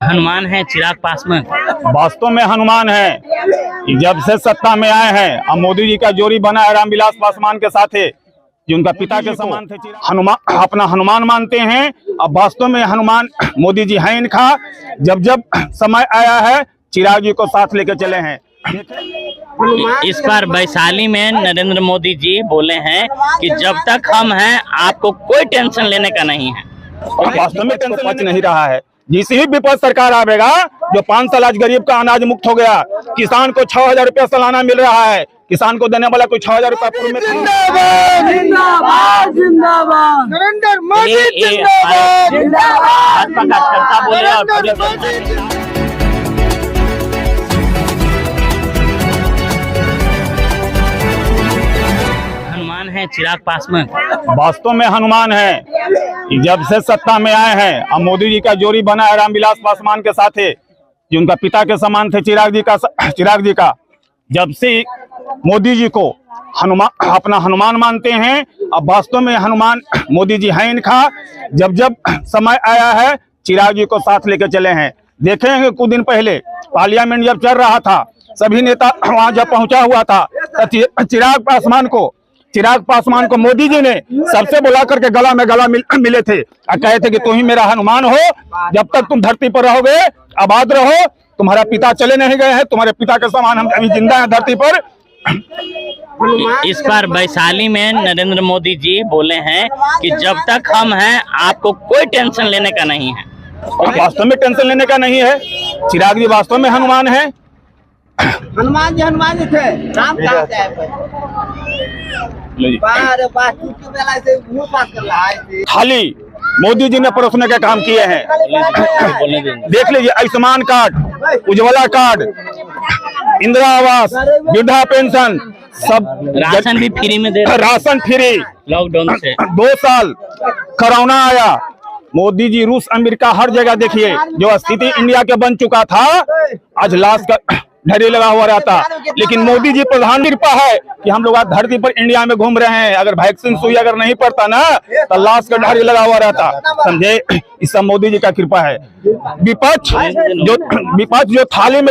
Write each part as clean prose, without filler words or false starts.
हनुमान है चिराग पासवान। वास्तव में हनुमान है। जब से सत्ता में आए हैं, अब मोदी जी का जोड़ी बना है रामविलास पासवान के साथ है, जो उनका पिता के समान थे। हनुमान अपना हनुमान मानते हैं। अब वास्तव में हनुमान मोदी जी हैं इनका। जब जब समय आया है, चिराग जी को साथ लेकर चले हैं। इस बार वैशाली में नरेंद्र मोदी जी बोले हैं कि जब तक हम हैं आपको कोई टेंशन लेने का नहीं है। वास्तव में टेंशन पच नहीं रहा है। जिस ही विपक्ष सरकार आवेगा, जो 5 साल आज गरीब का अनाज मुक्त हो गया, किसान को 6000 रुपया सालाना मिल रहा है, किसान को देने वाला कोई 6000 रुपया पूर्व में। जिंदाबाद जिंदाबाद जिंदाबाद नरेंद्र मोदी जिंदाबाद जिंदाबाद। भाजपा कार्यकर्ता बोले और हनुमान है चिराग पासवान। वास्तव में हनुमान है। जब से सत्ता में आए हैं, अब मोदी जी का जोड़ी बना है रामविलास पासवान के साथ है, जो उनका पिता के समान थे चिराग जी का। जब से मोदी जी को हनुमान अपना हनुमान मानते हैं। अब वास्तव में हनुमान मोदी जी हैं इनका। जब जब समय आया है, चिराग जी को साथ लेकर चले हैं। देखेंगे कुछ दिन पहले पार्लियामेंट जब चल रहा था, सभी नेता वहां जब पहुंचा हुआ था, चिराग पासवान को मोदी जी ने सबसे बुला करके गला में गला मिले थे और कहे थे कि तुम ही मेरा हनुमान हो। जब तक तुम धरती पर रहोगे, आबाद रहो। तुम्हारा पिता चले नहीं गए हैं, तुम्हारे पिता के समान हम अभी जिंदा हैं धरती पर। इस बार वैशाली में नरेंद्र मोदी जी बोले हैं कि जब तक हम हैं आपको कोई टेंशन लेने का नहीं है। वास्तव में टेंशन लेने का नहीं है। चिराग जी वास्तव में हनुमान है। हनुमान जी थे। राम कहाँ से आए? थाली मोदी जी ने परोसने का काम किए हैं। देख लीजिए, आयुष्मान कार्ड, उज्ज्वला कार्ड, इंदिरा आवास, वृद्धा पेंशन, सब राशन भी फ्री में दे, राशन फ्री। लॉकडाउन से 2 साल कोरोना आया, मोदी जी रूस अमेरिका हर जगह देखिए, जो स्थिति इंडिया के बन चुका था, आज लाश का ढेरी लगा हुआ रहता। लेकिन मोदी जी प्रधान कृपा है कि हम लोग आज धरती पर इंडिया में घूम रहे हैं। अगर वैक्सीन सुई अगर नहीं पड़ता ना, तो लाश का ढेरी लगा हुआ रहता। समझे, इस सब मोदी जी का कृपा है। विपक्ष जो थाली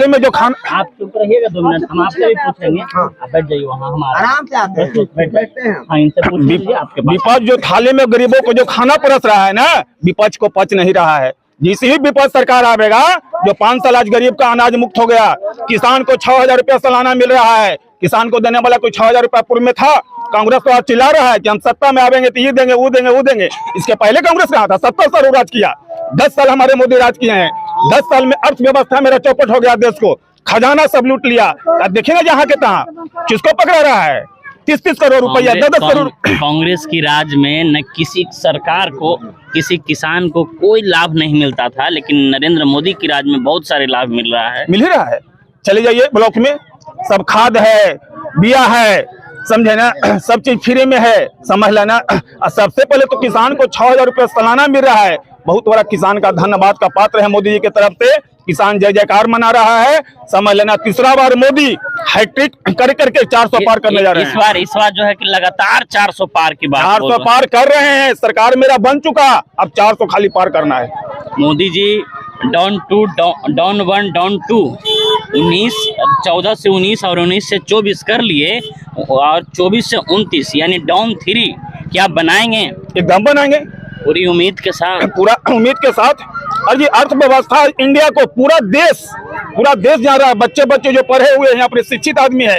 में जो खाना। आप चुप रहिएगा 2 मिनट, हम आपसे भी पूछेंगे। आप बैठ जाइए वहाँ, हम आराम से आते हैं, बैठते हैं। हाँ, इनसे पूछ लीजिए। आपके विपक्ष जो थाली में गरीबों को जो खाना परस रहा है ना, विपक्ष को पच नहीं रहा है। जिस ही विपक्ष सरकार आवेगा, जो 5 साल आज गरीब का अनाज मुक्त हो गया, किसान को 6000 रुपया सालाना मिल रहा है, किसान को देने वाला कोई 6000 रुपया पूर्व में था। कांग्रेस तो आज चिल्ला रहा है कि हम सत्ता में आवेंगे तो ये देंगे वो देंगे वो देंगे। इसके पहले कांग्रेस कहा था? 70 साल राज किया, 10 साल हमारे मोदी राज किए हैं। 10 साल में अर्थव्यवस्था मेरा चौपट हो गया, देश को खजाना सब लूट लिया। देखेंगे जहाँ के तहाँ किसको पकड़ा रहा है? 30-30 करोड़ रुपया, 10-10 करोड़। कांग्रेस की राज में न किसी सरकार को, किसी किसान को कोई लाभ नहीं मिलता था, लेकिन नरेंद्र मोदी की राज में बहुत सारे लाभ मिल रहा है। मिल ही रहा है। चले जाइए ब्लॉक में, सब खाद है, बिया है, समझे ना, सब चीज फ्री में है, समझ लेना। सबसे पहले तो किसान को 6000 रुपया सालाना मिल रहा है। बहुत बड़ा किसान का धन्यवाद का पात्र है मोदी जी की तरफ से। किसान जय जयकार मना रहा है, समझ लेना। तीसरा बार मोदी हैट्रिक कर करके 400 पार करने जा रहे हैं। इस बार जो है कि लगातार 400 पार की बात, 400 पार कर रहे हैं। सरकार मेरा बन चुका, अब 400 खाली पार करना है। मोदी जी डाउन 1 डाउन 2 14 से 19 और 19 से 24 कर लिए, और 24 से 29 यानी डाउन 3 क्या बनाएंगे? एकदम बनाएंगे, पूरी उम्मीद के साथ, पूरा उम्मीद के साथ। और ये अर्थव्यवस्था इंडिया को पूरा देश जा रहा है। बच्चे जो पढ़े हुए हैं, अपने शिक्षित आदमी है,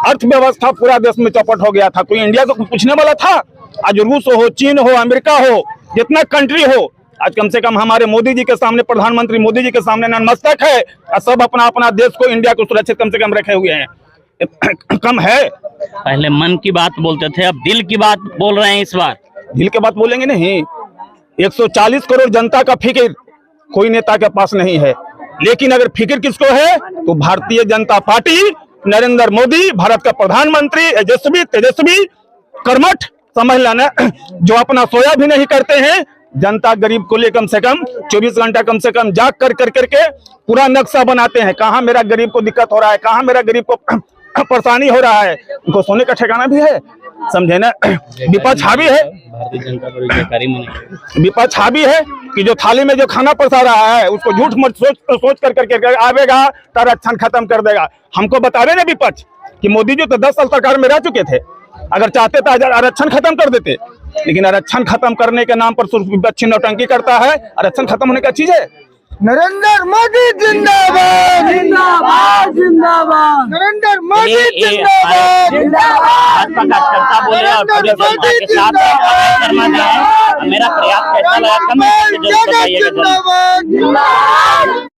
अर्थव्यवस्था पूरा देश में चौपट हो गया था। कोई इंडिया को पूछने वाला था? आज रूस हो, चीन हो, अमेरिका हो, जितना कंट्री हो, आज कम से कम हमारे मोदी जी के सामने, प्रधानमंत्री मोदी जी के सामने नतमस्तक है। और सब अपना अपना देश को, इंडिया को सुरक्षित कम से कम रखे हुए हैं। कम है। पहले मन की बात बोलते थे, अब दिल की बात बोल रहे हैं। इस बार दिल की बात बोलेंगे नहीं। 140 करोड़ जनता का फिक्र कोई नेता के पास नहीं है, लेकिन अगर फिक्र किसको है तो भारतीय जनता पार्टी, नरेंद्र मोदी, भारत का प्रधानमंत्री, तेजस्वी कर्मठ, समझ लेना, जो अपना सोया भी नहीं करते हैं। जनता गरीब को लिए कम से कम 24 घंटा कम से कम जाग करके पूरा नक्शा बनाते हैं। कहाँ मेरा गरीब को दिक्कत हो रहा है, कहाँ मेरा गरीब को परेशानी हो रहा है। उनको सोने का ठिकाना भी है, समझे ना। विपक्ष हावी है, भारतीय जनता पार्टी जयकारी मनाई। विपक्ष हावी है कि जो थाली में जो खाना परसा रहा है उसको झूठ मत सोच कर आवेगा तो आरक्षण खत्म कर देगा। हमको बतावे ना विपक्ष कि मोदी जी तो 10 साल सरकार में रह चुके थे, अगर चाहते तो आरक्षण खत्म कर देते, लेकिन आरक्षण खत्म करने के नाम पर विपक्ष नौटंकी करता है। आरक्षण खत्म होने का चीज है। नरेंद्र मोदी जिंदाबाद जिंदाबाद जिंदाबाद, नरेंद्र मोदी जिंदाबाद जिंदाबाद। भाजपा कार्यकर्ता बोले और पूरी जनता के साथ शर्मा जी हैं। मेरा प्रयास कैसा लगा कमेंट करके जरूर बताइएगा।